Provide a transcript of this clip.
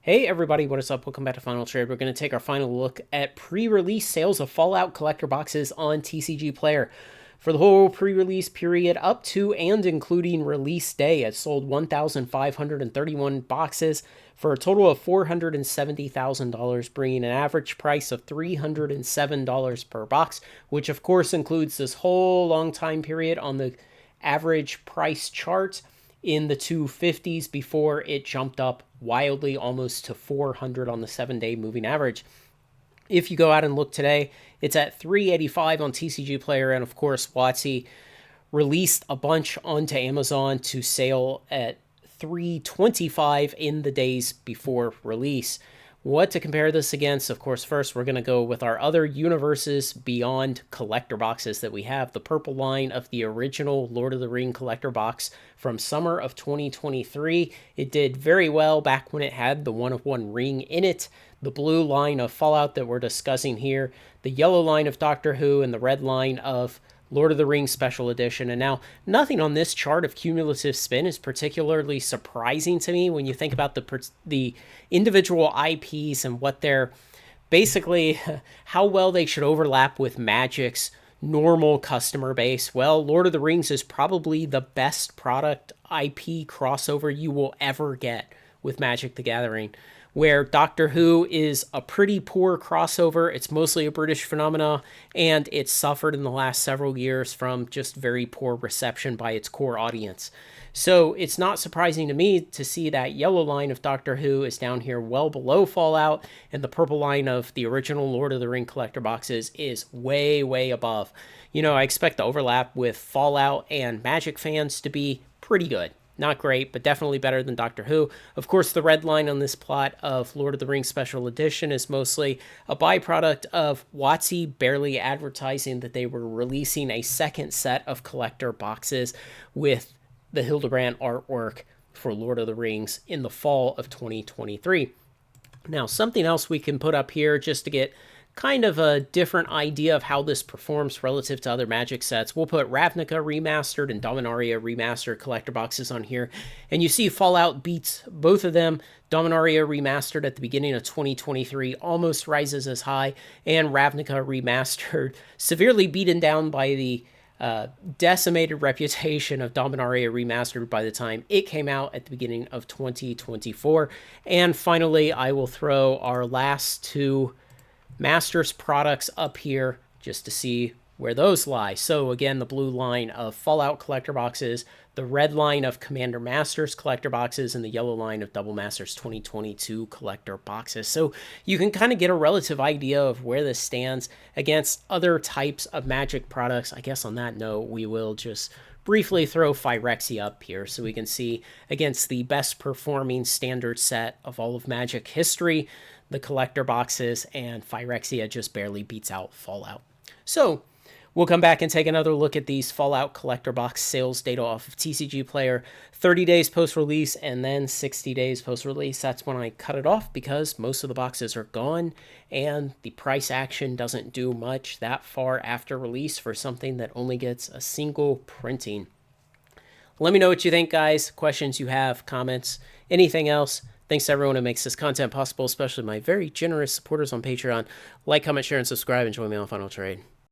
Hey everybody, what is up? Welcome back to Final Trade. We're going to take our final look at pre-release sales of Fallout collector boxes on TCG Player. For the whole pre-release period up to and including release day, it sold 1,531 boxes for a total of $470,000, bringing an average price of $307 per box, which of course includes this whole long time period on the average price chart in the 250s before it jumped up wildly almost to 400 on the 7-day moving average. If you go out and look today, it's at 385 on TCG Player, and of course WotC released a bunch onto Amazon to sale at 325 in the days before release. What to compare this against? Of course, first we're going to go with our other universes beyond collector boxes that we have. The purple line of the original Lord of the Ring collector box from summer of 2023. It did very well back when it had the 1-of-1 ring in it. The blue line of Fallout that we're discussing here. The yellow line of Doctor Who, and the red line of Lord of the Rings Special Edition. And now, nothing on this chart of cumulative spin is particularly surprising to me when you think about the individual IPs and what they're basically, how well they should overlap with Magic's normal customer base. Well, Lord of the Rings is probably the best product IP crossover you will ever get with Magic the Gathering, where Doctor Who is a pretty poor crossover. It's mostly a British phenomena, and it's suffered in the last several years from just very poor reception by its core audience. So it's not surprising to me to see that yellow line of Doctor Who is down here well below Fallout, and the purple line of the original Lord of the Ring collector boxes is way, way above. You know, I expect the overlap with Fallout and Magic fans to be pretty good. Not great, but definitely better than Doctor Who. Of course, the red line on this plot of Lord of the Rings Special Edition is mostly a byproduct of WotC barely advertising that they were releasing a second set of collector boxes with the Hildebrand artwork for Lord of the Rings in the fall of 2023. Now, something else we can put up here just to get kind of a different idea of how this performs relative to other Magic sets. We'll put Ravnica Remastered and Dominaria Remastered collector boxes on here. And you see Fallout beats both of them. Dominaria Remastered at the beginning of 2023 almost rises as high, and Ravnica Remastered severely beaten down by the decimated reputation of Dominaria Remastered by the time it came out at the beginning of 2024. And finally, I will throw our last two Masters products up here just to see where those lie. So again, the blue line of Fallout collector boxes, the red line of Commander Masters collector boxes, and the yellow line of Double Masters 2022 collector boxes. So you can kind of get a relative idea of where this stands against other types of Magic products. I guess on that note, we will just briefly throw Phyrexia up here so we can see against the best performing standard set of all of Magic history, the collector boxes, and Phyrexia just barely beats out Fallout. So we'll come back and take another look at these Fallout collector box sales data off of TCG Player 30 days post-release and then 60 days post-release. That's when I cut it off because most of the boxes are gone and the price action doesn't do much that far after release for something that only gets a single printing. Let me know what you think, guys. Questions you have, comments, anything else. Thanks to everyone who makes this content possible, especially my very generous supporters on Patreon. Like, comment, share, and subscribe, and join me on Final Trade.